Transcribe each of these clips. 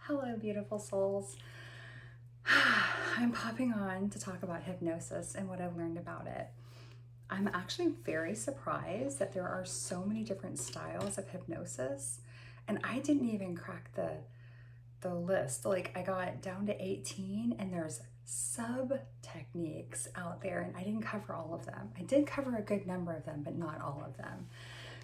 Hello, beautiful souls. I'm popping on to talk about hypnosis and what I've learned about it. I'm actually very surprised that there are so many different styles of hypnosis, and I didn't even crack the list. Like, I got down to 18, and there's sub techniques out there, and I didn't cover all of them. I did cover a good number of them, but not all of them.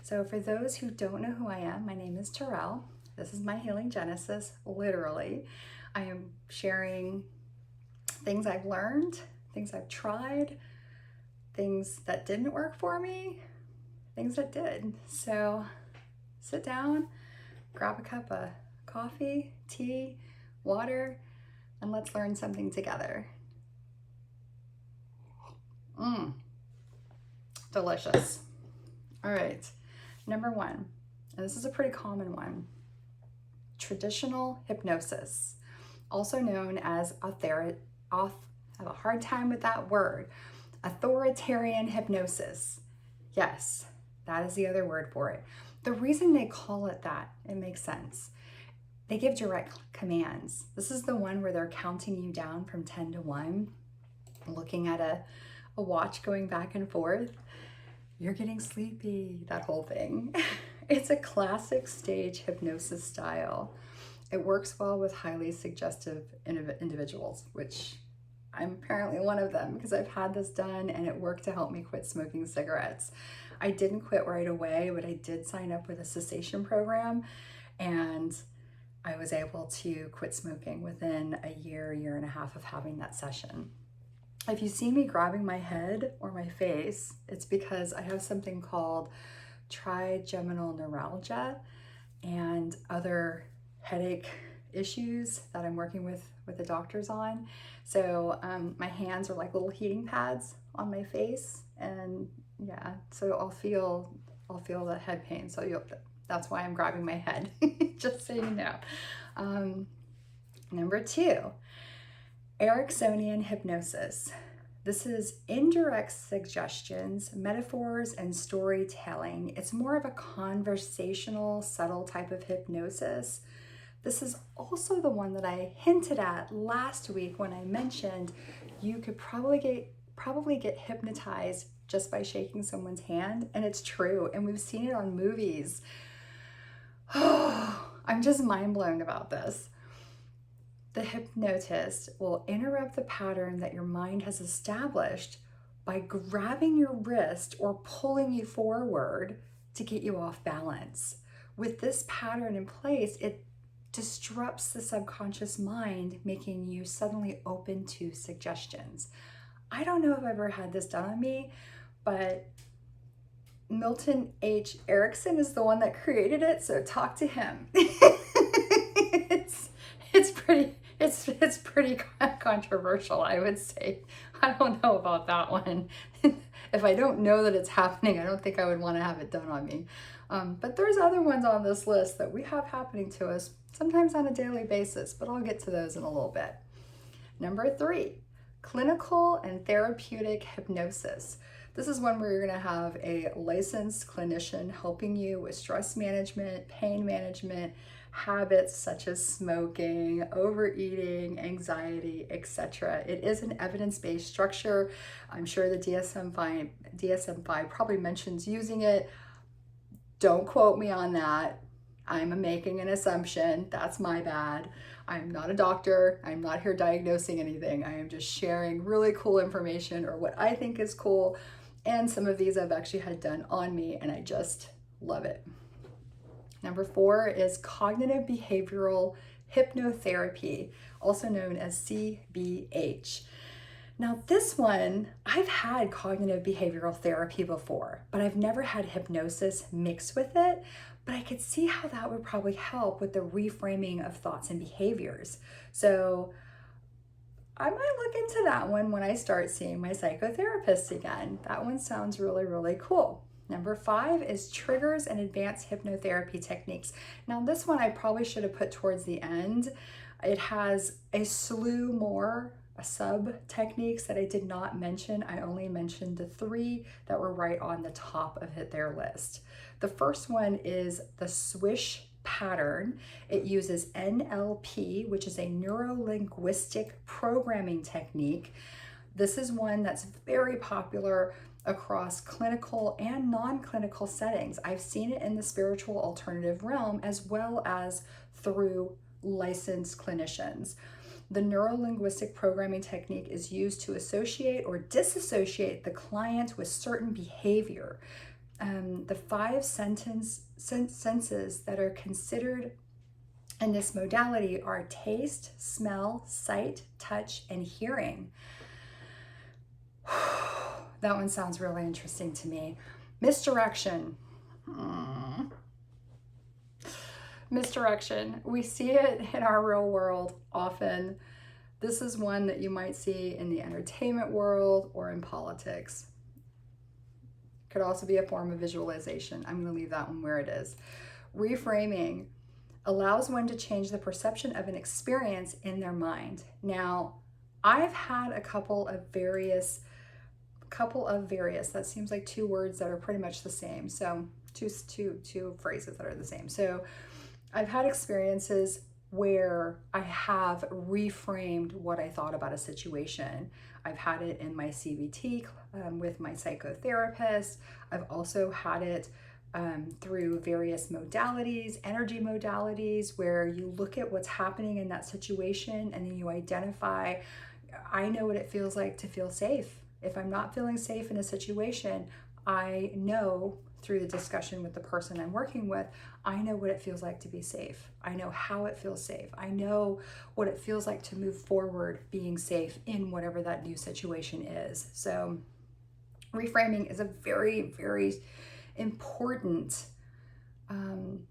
So for those who don't know who I am, my name is Terrell. This is my healing genesis, literally. I am sharing things I've learned, things I've tried, things that didn't work for me, things that did. So sit down, grab a cup of coffee, tea, water, and let's learn something together. Delicious. All right, number one, and this is a pretty common one. Traditional hypnosis, also known as I have a hard time with that word, authoritarian hypnosis. Yes, that is the other word for it. The reason they call it that, it makes sense. They give direct commands. This is the one where they're counting you down from 10 to 1, looking at a watch going back and forth. You're getting sleepy, that whole thing. It's a classic stage hypnosis style. It works well with highly suggestive individuals, which I'm apparently one of them because I've had this done and it worked to help me quit smoking cigarettes. I didn't quit right away, but I did sign up with a cessation program, and I was able to quit smoking within a year and a half of having that session. If you see me grabbing my head or my face, it's because I have something called trigeminal neuralgia and other headache issues that I'm working with the doctors on. So my hands are like little heating pads on my face, and yeah, so I'll feel the head pain. So that's why I'm grabbing my head, just so you know. Number 2, Ericksonian hypnosis. This is indirect suggestions, metaphors, and storytelling. It's more of a conversational, subtle type of hypnosis. This is also the one that I hinted at last week when I mentioned you could probably get hypnotized just by shaking someone's hand, and it's true, and we've seen it on movies. Oh, I'm just mind blown about this. The hypnotist will interrupt the pattern that your mind has established by grabbing your wrist or pulling you forward to get you off balance. With this pattern in place, it disrupts the subconscious mind, making you suddenly open to suggestions. I don't know if I've ever had this done on me, but Milton H. Erickson is the one that created it, so talk to him. It's pretty controversial, I would say. I don't know about that one. If I don't know that it's happening, I don't think I would want to have it done on me. But there's other ones on this list that we have happening to us, sometimes on a daily basis, but I'll get to those in a little bit. Number 3, clinical and therapeutic hypnosis. This is one where you're going to have a licensed clinician helping you with stress management, pain management, habits such as smoking, overeating, anxiety, etc. It is an evidence-based structure. I'm sure the DSM-5 probably mentions using it. Don't quote me on that. I'm making an assumption. That's my bad. I'm not a doctor. I'm not here diagnosing anything. I am just sharing really cool information, or what I think is cool. And some of these I've actually had done on me, and I just love it. Number 4 is cognitive behavioral hypnotherapy, also known as CBH. Now this one, I've had cognitive behavioral therapy before, but I've never had hypnosis mixed with it, but I could see how that would probably help with the reframing of thoughts and behaviors. So I might look into that one when I start seeing my psychotherapist again. That one sounds really, really cool. Number 5 is triggers and advanced hypnotherapy techniques. Now this one I probably should have put towards the end. It has a slew more sub techniques that I did not mention. I only mentioned the 3 that were right on the top of their list. The first one is the swish pattern. It uses NLP, which is a neuro-linguistic programming technique. This is one that's very popular across clinical and non-clinical settings. I've seen it in the spiritual alternative realm as well as through licensed clinicians. The neuro-linguistic programming technique is used to associate or disassociate the client with certain behavior. The 5 senses that are considered in this modality are taste, smell, sight, touch, and hearing. That one sounds really interesting to me. Misdirection. Misdirection. We see it in our real world often. This is one that you might see in the entertainment world or in politics. Could also be a form of visualization. I'm going to leave that one where it is. Reframing allows one to change the perception of an experience in their mind. Now, I've had a couple of various, that seems like 2 words that are pretty much the same. So two phrases that are the same. So I've had experiences where I have reframed what I thought about a situation. I've had it in my CBT with my psychotherapist. I've also had it through various modalities, energy modalities, where you look at what's happening in that situation and then you identify, I know what it feels like to feel safe. If I'm not feeling safe in a situation, I know through the discussion with the person I'm working with, I know what it feels like to be safe. I know how it feels safe. I know what it feels like to move forward being safe in whatever that new situation is. So reframing is a very, very important,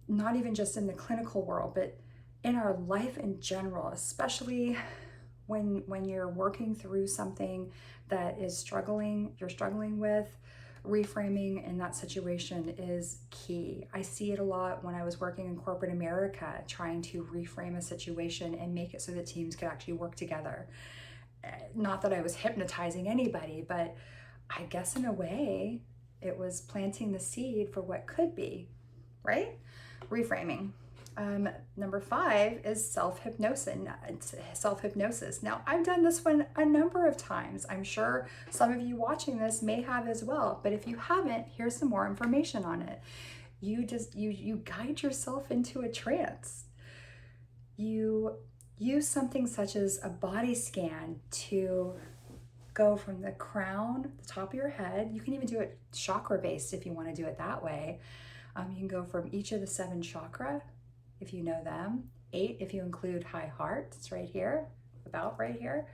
not even just in the clinical world, but in our life in general, especially when you're working through something that is you're struggling with. Reframing in that situation is key. I see it a lot when I was working in corporate America, trying to reframe a situation and make it so that teams could actually work together. Not that I was hypnotizing anybody, but I guess in a way it was planting the seed for what could be, right? Reframing. Number 5 is self-hypnosis. Now, I've done this one a number of times. I'm sure some of you watching this may have as well, but if you haven't, here's some more information on it. You guide yourself into a trance. You use something such as a body scan to go from the crown, the top of your head. You can even do it chakra-based if you want to do it that way. You can go from each of the 7 chakra, if you know them, 8 if you include high heart. It's right here, about right here,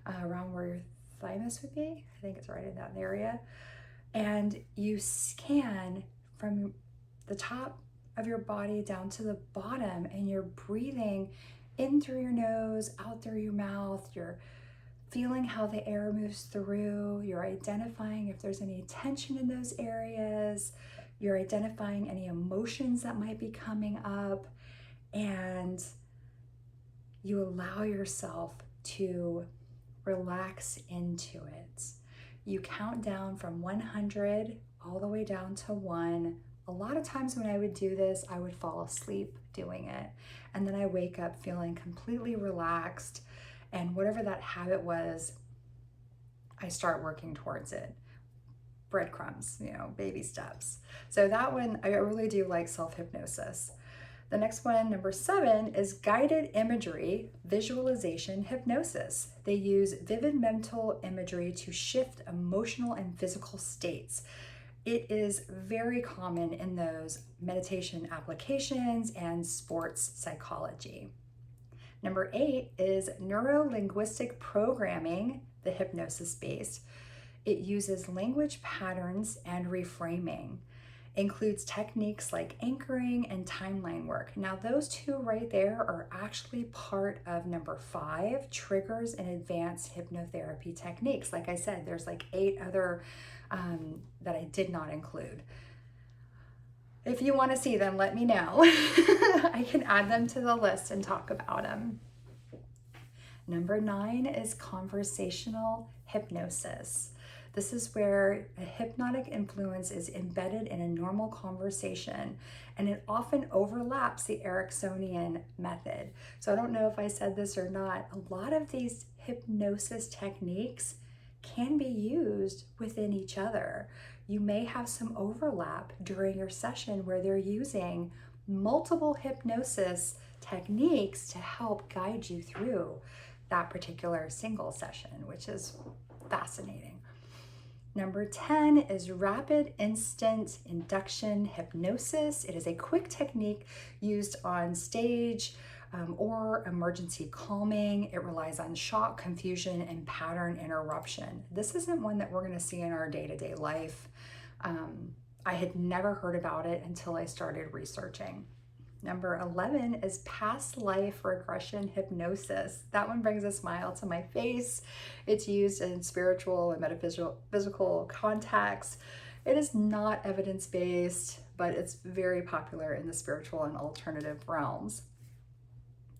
around where your thymus would be. I think it's right in that area. And you scan from the top of your body down to the bottom, and you're breathing in through your nose, out through your mouth. You're feeling how the air moves through. You're identifying if there's any tension in those areas. You're identifying any emotions that might be coming up, and you allow yourself to relax into it. You count down from 100 all the way down to 1. A lot of times when I would do this, I would fall asleep doing it. And then I wake up feeling completely relaxed. And whatever that habit was, I start working towards it. Breadcrumbs, baby steps. So that one, I really do like self-hypnosis. The next one, number 7, is guided imagery, visualization, hypnosis. They use vivid mental imagery to shift emotional and physical states. It is very common in those meditation applications and sports psychology. Number 8 is neuro-linguistic programming, the hypnosis base. It uses language patterns and reframing. Includes techniques like anchoring and timeline work. Now those 2 right there are actually part of number 5, triggers and advanced hypnotherapy techniques. Like I said, there's like 8 other that I did not include. If you want to see them, let me know. I can add them to the list and talk about them. Number 9 is conversational hypnosis. This is where a hypnotic influence is embedded in a normal conversation, and it often overlaps the Ericksonian method. So I don't know if I said this or not. A lot of these hypnosis techniques can be used within each other. You may have some overlap during your session where they're using multiple hypnosis techniques to help guide you through that particular single session, which is fascinating. Number 10 is rapid instant induction hypnosis. It is a quick technique used on stage or emergency calming. It relies on shock, confusion, and pattern interruption. This isn't one that we're going to see in our day-to-day life. I had never heard about it until I started researching. Number 11 is past life regression hypnosis. That one brings a smile to my face. It's used in spiritual and metaphysical contexts. It is not evidence-based, but it's very popular in the spiritual and alternative realms.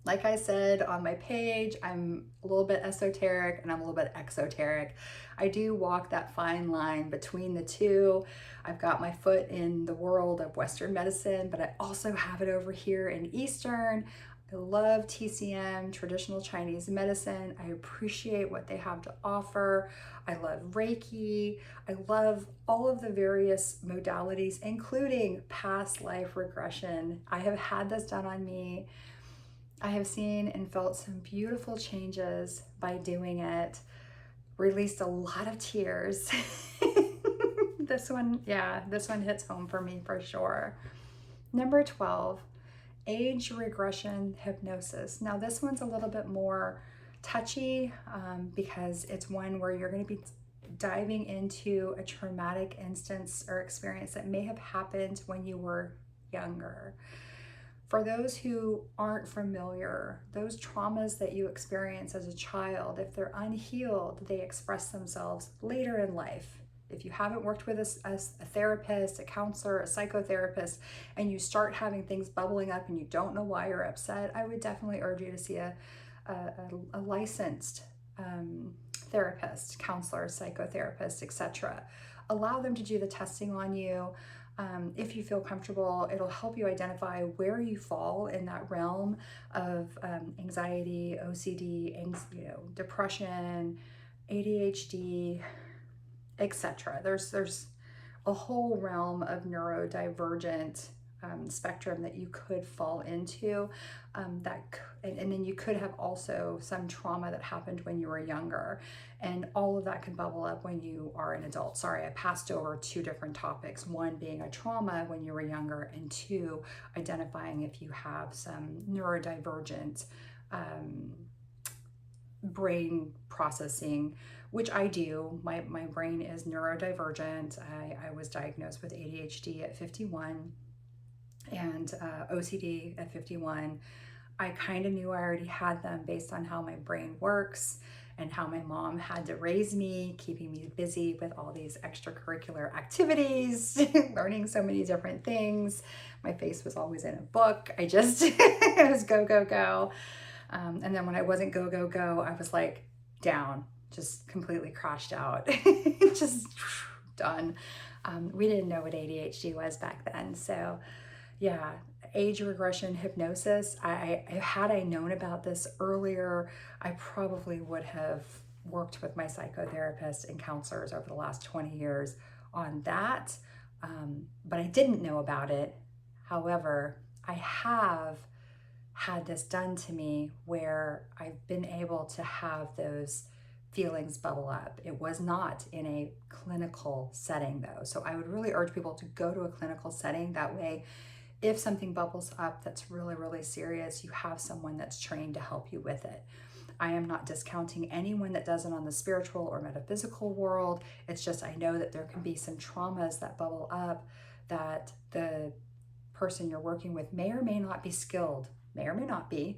Like I said on my page, I'm a little bit esoteric and I'm a little bit exoteric. I do walk that fine line between the two. I've got my foot in the world of Western medicine, but I also have it over here in Eastern. I love TCM, traditional Chinese medicine. I appreciate what they have to offer. I love Reiki. I love all of the various modalities, including past life regression. I have had this done on me. I have seen and felt some beautiful changes by doing it. Released a lot of tears. This one hits home for me for sure. Number 12, age regression hypnosis. Now this one's a little bit more touchy because it's one where you're going to be diving into a traumatic instance or experience that may have happened when you were younger. For those who aren't familiar, those traumas that you experience as a child, if they're unhealed, they express themselves later in life. If you haven't worked with a therapist, a counselor, a psychotherapist, and you start having things bubbling up and you don't know why you're upset, I would definitely urge you to see a licensed therapist, counselor, psychotherapist, etc. Allow them to do the testing on you. If you feel comfortable, it'll help you identify where you fall in that realm of anxiety, OCD, depression, ADHD, etc. There's a whole realm of neurodivergent spectrum that you could fall into, and then you could have also some trauma that happened when you were younger, and all of that can bubble up when you are an adult. Sorry, I passed over two different topics, one being a trauma when you were younger, and two, identifying if you have some neurodivergent brain processing, which I do. My brain is neurodivergent. I was diagnosed with ADHD at 51 and OCD at 51. I kind of knew I already had them based on how my brain works and how my mom had to raise me, keeping me busy with all these extracurricular activities, learning so many different things. My face was always in a book. It was go, go, go. And then when I wasn't go, go, go, I was like down, just completely crashed out, just done. We didn't know what ADHD was back then. So yeah, age regression hypnosis. Had I known about this earlier, I probably would have worked with my psychotherapist and counselors over the last 20 years on that. But I didn't know about it. However, I have had this done to me where I've been able to have those feelings bubble up. It was not in a clinical setting though. So I would really urge people to go to a clinical setting. That way, if something bubbles up that's really, really serious, you have someone that's trained to help you with it. I am not discounting anyone that does it on the spiritual or metaphysical world. It's just I know that there can be some traumas that bubble up that the person you're working with may or may not be skilled, may or may not be,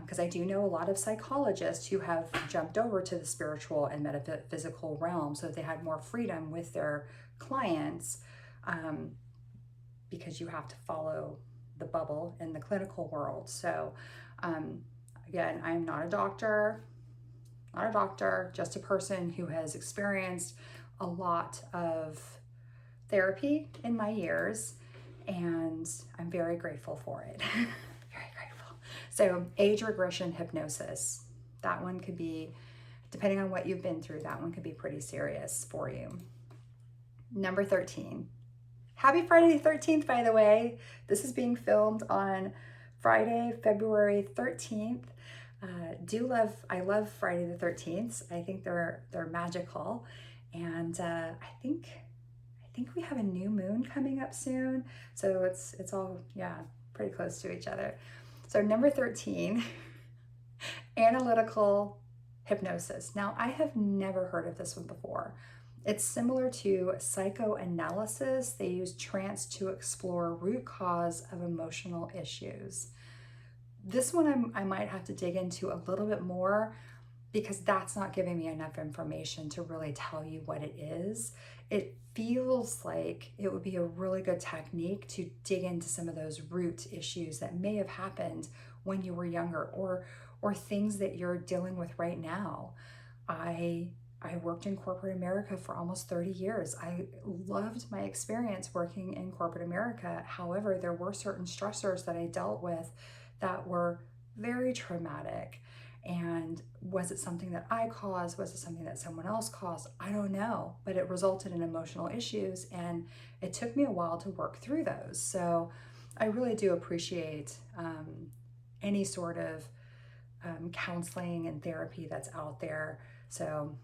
because I do know a lot of psychologists who have jumped over to the spiritual and metaphysical realm so that they had more freedom with their clients, because you have to follow the bubble in the clinical world. So again, I'm not a doctor, just a person who has experienced a lot of therapy in my years, and I'm very grateful for it. Very grateful. So age regression hypnosis, that one could be, depending on what you've been through, that one could be pretty serious for you. Number 13. Happy Friday the 13th, by the way. This is being filmed on Friday, February 13th. I love Friday the 13th. I think they're magical. And I think we have a new moon coming up soon. So it's all, yeah, pretty close to each other. So number 13, Analytical Hypnosis. Now, I have never heard of this one before. It's similar to psychoanalysis. They use trance to explore root cause of emotional issues. This one I might have to dig into a little bit more, because that's not giving me enough information to really tell you what it is. It feels like it would be a really good technique to dig into some of those root issues that may have happened when you were younger, or things that you're dealing with right now. I worked in corporate America for almost 30 years. I loved my experience working in corporate America. However, there were certain stressors that I dealt with that were very traumatic. And was it something that I caused? Was it something that someone else caused? I don't know, but it resulted in emotional issues, and it took me a while to work through those. So I really do appreciate any sort of counseling and therapy that's out there. So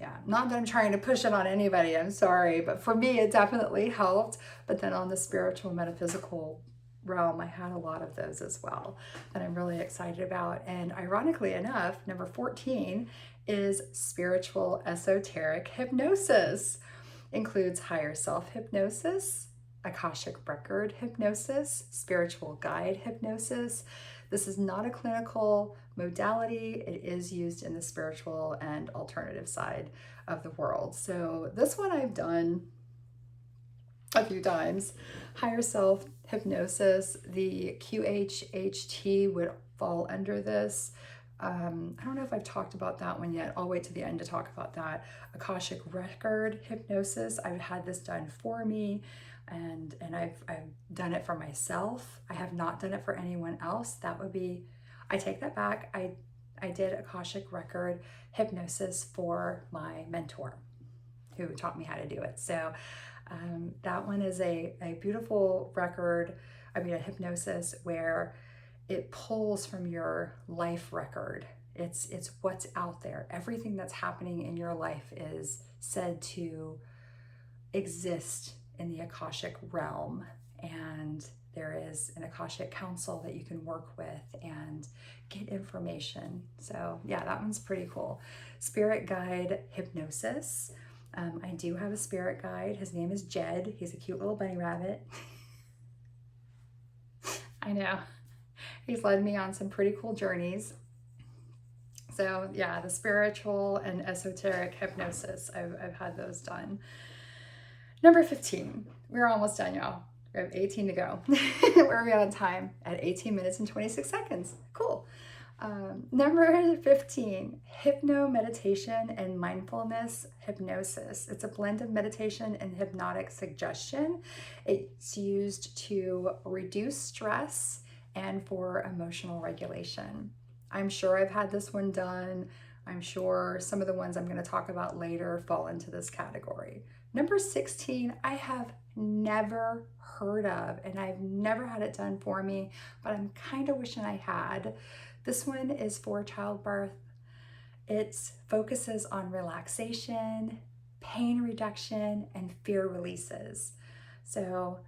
yeah, not that I'm trying to push it on anybody, I'm sorry, but for me, it definitely helped. But then on the spiritual, metaphysical realm, I had a lot of those as well that I'm really excited about. And ironically enough, number 14 is spiritual esoteric hypnosis. Includes higher self hypnosis, Akashic record hypnosis, spiritual guide hypnosis. This is not a clinical modality. It is used in the spiritual and alternative side of the world. So this one I've done a few times. Higher self hypnosis, the QHHT would fall under this. I don't know if I've talked about that one yet. I'll wait to the end to talk about that. Akashic record hypnosis, I've had this done for me, and I've done it for myself. I have not done it for anyone else. That would be, I take that back. I did Akashic record hypnosis for my mentor who taught me how to do it. So that one is a beautiful record, a hypnosis where it pulls from your life record. It's what's out there. Everything that's happening in your life is said to exist in the Akashic realm, and there is an Akashic council that you can work with and get information. So yeah, that one's pretty cool. Spirit guide hypnosis. I do have a spirit guide. His name is Jed. He's a cute little bunny rabbit. I know. He's led me on some pretty cool journeys. So yeah, the spiritual and esoteric hypnosis, I've had those done. Number 15. We're almost done, y'all. We have 18 to go. Where are we on time? At 18 minutes and 26 seconds. Cool. Number 15, hypno meditation and mindfulness hypnosis. It's a blend of meditation and hypnotic suggestion. It's used to reduce stress and for emotional regulation. I'm sure I've had this one done. I'm sure some of the ones I'm going to talk about later fall into this category. Number 16, I have never heard of, and I've never had it done for me, but I'm kind of wishing I had. This one is for childbirth. It focuses on relaxation, pain reduction, and fear releases. So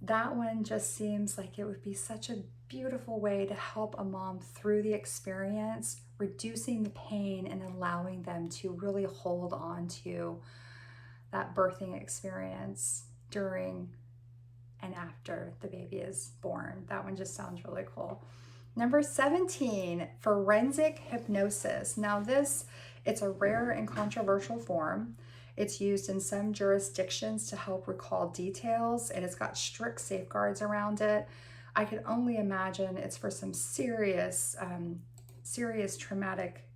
that one just seems like it would be such a beautiful way to help a mom through the experience, reducing the pain and allowing them to really hold on to that birthing experience during and after the baby is born. That one just sounds really cool. Number 17, forensic hypnosis. Now it's a rare and controversial form. It's used in some jurisdictions to help recall details, and it's got strict safeguards around it. I can only imagine it's for some serious traumatic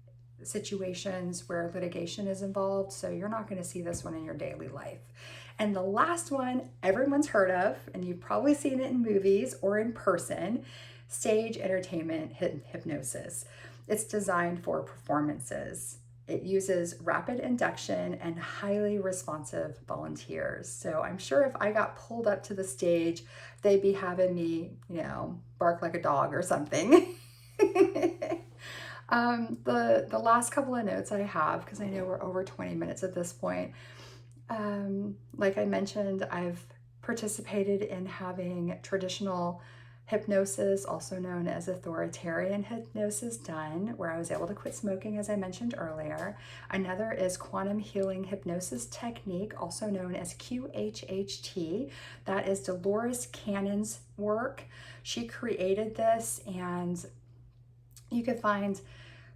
situations where litigation is involved, so you're not going to see this one in your daily life. And the last one everyone's heard of, and you've probably seen it in movies or in person, stage entertainment hypnosis. It's designed for performances. It uses rapid induction and highly responsive volunteers. So I'm sure if I got pulled up to the stage, they'd be having me, bark like a dog or something. The last couple of notes I have, because I know we're over 20 minutes at this point, like I mentioned, I've participated in having traditional hypnosis, also known as authoritarian hypnosis, done, where I was able to quit smoking, as I mentioned earlier. Another is quantum healing hypnosis technique, also known as QHHT. That is Dolores Cannon's work. She created this, and you could find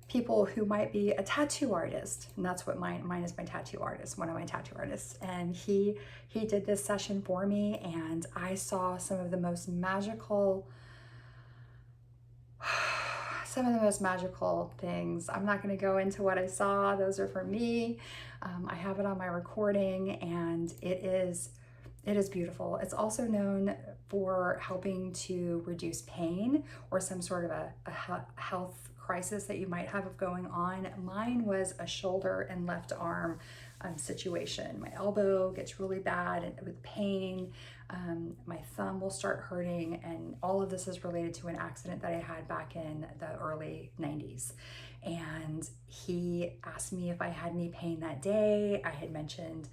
people who might be a tattoo artist, and that's what mine is, my tattoo artist, one of my tattoo artists, and he did this session for me, and I saw some of the most magical things. I'm not going to go into what I saw. Those are for me. I have it on my recording, and it is beautiful. It's also known for helping to reduce pain or some sort of a health crisis that you might have going on. Mine was a shoulder and left arm situation. My elbow gets really bad with pain. My thumb will start hurting, and all of this is related to an accident that I had back in the early 90s. And he asked me if I had any pain that day. I had mentioned,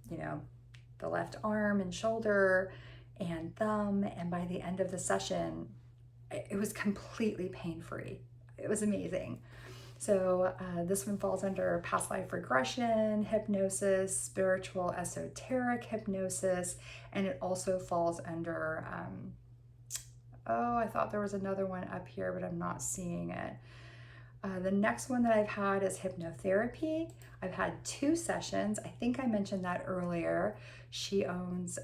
the left arm and shoulder and thumb, and by the end of the session, it was completely pain-free. It was amazing. So this one falls under past life regression hypnosis, spiritual esoteric hypnosis, and it also falls under, I thought there was another one up here, but I'm not seeing it. The next one that I've had is hypnotherapy. I've had 2 sessions. I think I mentioned that earlier. She owns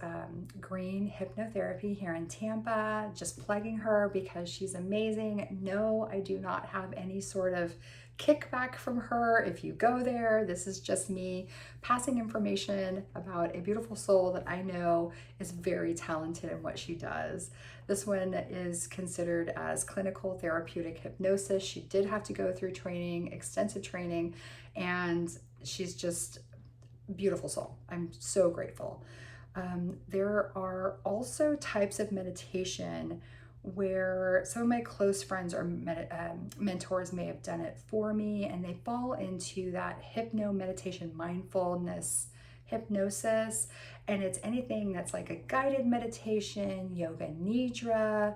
Green Hypnotherapy here in Tampa. Just plugging her because she's amazing. No, I do not have any sort of kickback from her. If you go there, this is just me passing information about a beautiful soul that I know is very talented in what she does. This one is considered as clinical therapeutic hypnosis. She did have to go through training, extensive training, and she's just a beautiful soul. I'm so grateful. There are also types of meditation where some of my close friends or mentors may have done it for me, and they fall into that hypno-meditation mindfulness hypnosis, and it's anything that's like a guided meditation, yoga nidra,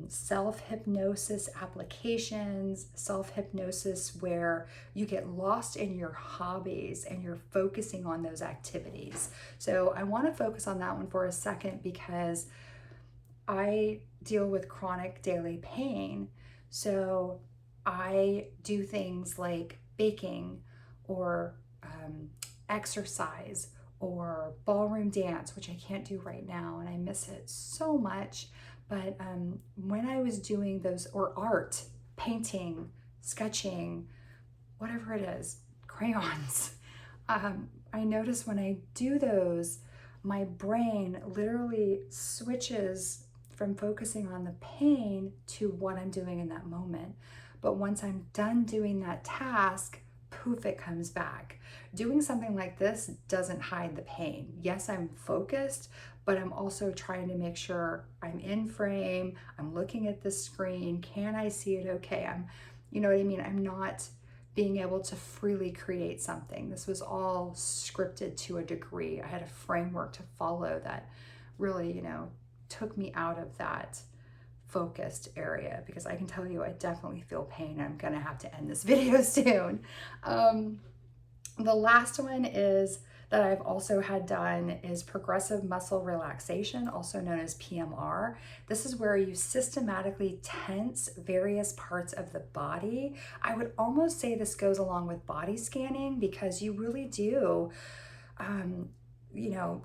self-hypnosis applications, self-hypnosis where you get lost in your hobbies and you're focusing on those activities. So I want to focus on that one for a second because I deal with chronic daily pain. So I do things like baking or exercise or ballroom dance, which I can't do right now, and I miss it so much. But when I was doing those, or art, painting, sketching, whatever it is, crayons, I notice when I do those, my brain literally switches from focusing on the pain to what I'm doing in that moment. But once I'm done doing that task, poof, it comes back. Doing something like this doesn't hide the pain. Yes, I'm focused, but I'm also trying to make sure I'm in frame, I'm looking at the screen, can I see it okay? You know what I mean? I'm not being able to freely create something. This was all scripted to a degree. I had a framework to follow that really, took me out of that focused area, because I can tell you I definitely feel pain. I'm gonna have to end this video soon. The last one is that I've also had done is progressive muscle relaxation, also known as PMR. This is where you systematically tense various parts of the body. I would almost say this goes along with body scanning, because you really do,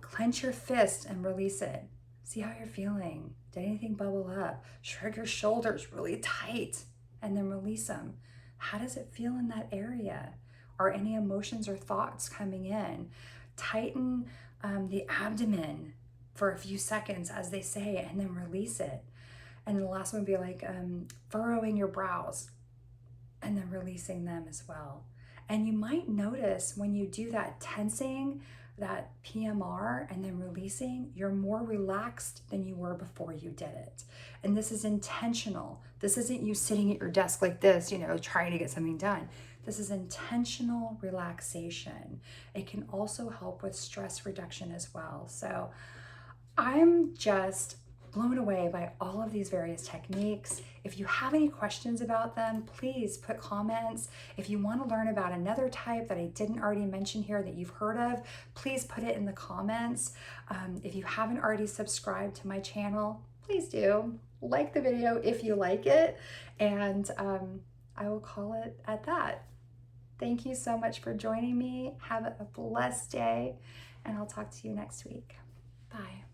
clench your fist and release it. See how you're feeling. Did anything bubble up? Shrug your shoulders really tight and then release them. How does it feel in that area? Are any emotions or thoughts coming in? Tighten the abdomen for a few seconds, as they say, and then release it. And the last one would be like furrowing your brows and then releasing them as well. And you might notice when you do that tensing, that PMR, and then releasing, you're more relaxed than you were before you did it. And this is intentional. This isn't you sitting at your desk like this, trying to get something done. This is intentional relaxation. It can also help with stress reduction as well. So I'm just blown away by all of these various techniques. If you have any questions about them, please put comments. If you want to learn about another type that I didn't already mention here that you've heard of, please put it in the comments. If you haven't already subscribed to my channel, please do. Like the video if you like it, and I will call it at that. Thank you so much for joining me. Have a blessed day, and I'll talk to you next week. Bye.